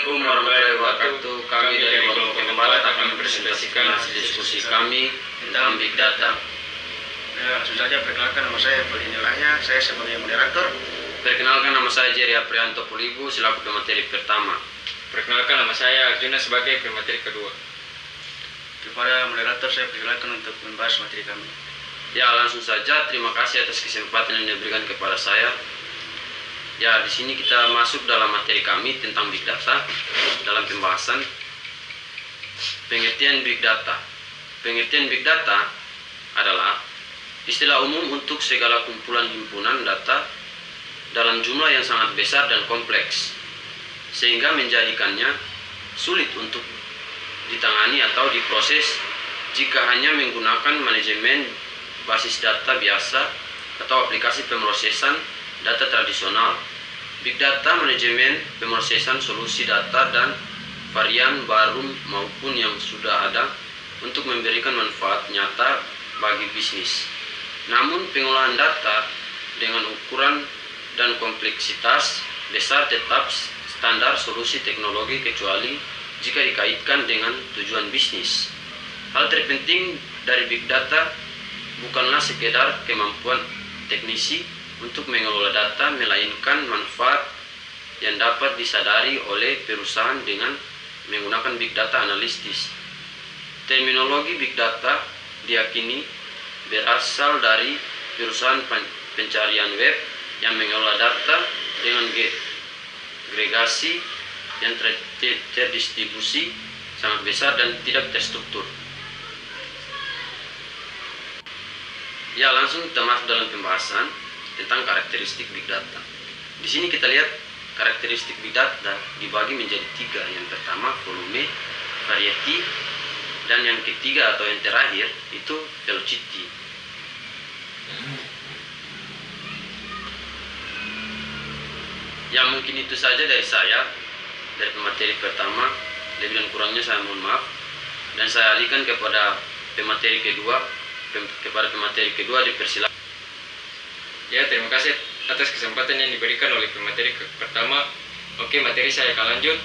Assalamualaikum warahmatullahi wabarakatuh. Kami dari kelompok 4 akan mempresentasikan hasil diskusi kami tentang Big Data. Ya, langsung saja perkenalkan, nama saya Fadil Nilahya, saya sebagai moderator. Perkenalkan, nama saya Jerry Aprianto Pulibu selaku pemateri pertama. Perkenalkan, nama saya Arjuna sebagai pemateri kedua. Kepada moderator saya persilakan untuk membahas materi kami. Ya, langsung saja. Terima kasih atas kesempatan yang diberikan kepada saya. Ya, di sini kita masuk dalam materi kami tentang Big Data dalam pembahasan pengertian Big Data. Pengertian Big Data adalah istilah umum untuk segala kumpulan himpunan data dalam jumlah yang sangat besar dan kompleks, sehingga menjadikannya sulit untuk ditangani atau diproses jika hanya menggunakan manajemen basis data biasa atau aplikasi pemrosesan data tradisional. Big Data manajemen pemrosesan solusi data dan varian baru maupun yang sudah ada untuk memberikan manfaat nyata bagi bisnis. Namun pengolahan data dengan ukuran dan kompleksitas besar tetap standar solusi teknologi kecuali jika dikaitkan dengan tujuan bisnis. Hal terpenting dari Big Data bukanlah sekedar kemampuan teknisi untuk mengelola data, melainkan manfaat yang dapat disadari oleh perusahaan dengan menggunakan Big Data analisis. Terminologi Big Data diyakini berasal dari perusahaan pencarian web yang mengelola data dengan agregasi yang terdistribusi sangat besar dan tidak terstruktur. Ya, langsung kita masuk dalam pembahasan tentang karakteristik Big Data. Di sini kita lihat karakteristik Big Data dibagi menjadi 3. Yang pertama volume, variety, dan yang ketiga atau yang terakhir itu velocity. Ya, mungkin itu saja dari saya, dari pemateri pertama. Lebih dan kurangnya saya mohon maaf, dan saya alihkan kepada pemateri kedua. Kepada pemateri kedua dipersilakan. Ya, terima kasih atas kesempatan yang diberikan oleh pemateri pertama. Oke, materi saya akan lanjut.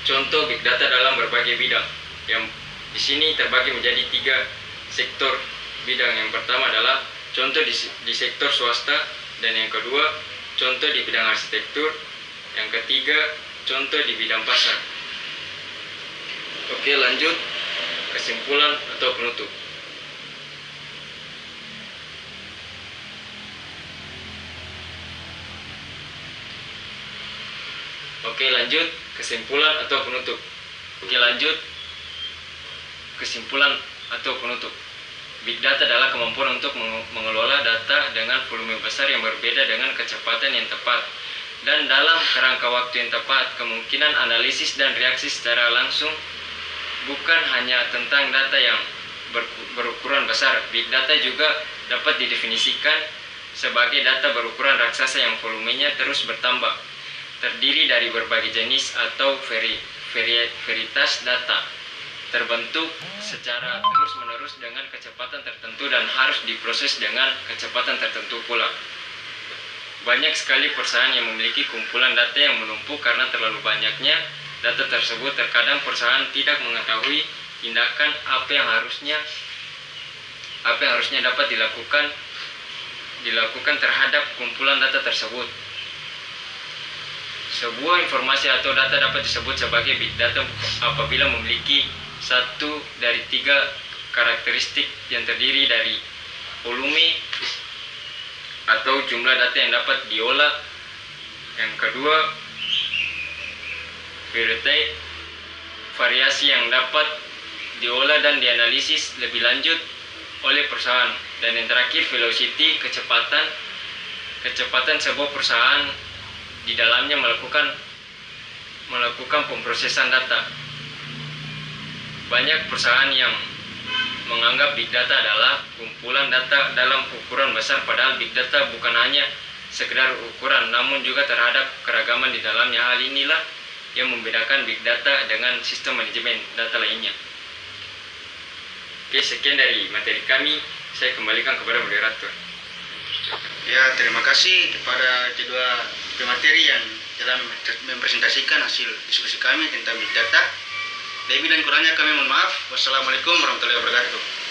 Contoh Big Data dalam berbagai bidang. Yang di sini terbagi menjadi 3 sektor bidang. Yang pertama adalah contoh di sektor swasta, dan yang kedua contoh di bidang arsitektur, yang ketiga contoh di bidang pasar. Oke, lanjut kesimpulan atau penutup. Oke, lanjut kesimpulan atau penutup. Oke, lanjut kesimpulan atau penutup. Big Data adalah kemampuan untuk mengelola data dengan volume besar yang berbeda dengan kecepatan yang tepat dan dalam kerangka waktu yang tepat. Kemungkinan analisis dan reaksi secara langsung bukan hanya tentang data yang berukuran besar. Big Data juga dapat didefinisikan sebagai data berukuran raksasa yang volumenya terus bertambah, terdiri dari berbagai jenis atau varietas data, terbentuk secara terus-menerus dengan kecepatan tertentu dan harus diproses dengan kecepatan tertentu pula. Banyak sekali perusahaan yang memiliki kumpulan data yang menumpuk karena terlalu banyaknya data tersebut. Terkadang perusahaan tidak mengetahui tindakan apa yang harusnya dapat dilakukan terhadap kumpulan data tersebut. Sebuah informasi atau data dapat disebut sebagai Big Data apabila memiliki satu dari 3 karakteristik yang terdiri dari volume atau jumlah data yang dapat diolah, yang kedua variety, variasi yang dapat diolah dan dianalisis lebih lanjut oleh perusahaan, dan yang terakhir velocity, kecepatan sebuah perusahaan di dalamnya melakukan pemrosesan data. Banyak perusahaan yang menganggap Big Data adalah kumpulan data dalam ukuran besar, padahal Big Data bukan hanya sekedar ukuran, namun juga terhadap keragaman di dalamnya. Hal inilah yang membedakan Big Data dengan sistem manajemen data lainnya. Oke, sekian dari materi kami. Saya kembalikan kepada moderator. Ya, terima kasih kepada kedua pemateri yang dalam mempresentasikan hasil diskusi kami tentang Big Data. Lebih dan kurangnya kami mohon maaf. Wassalamualaikum warahmatullahi wabarakatuh.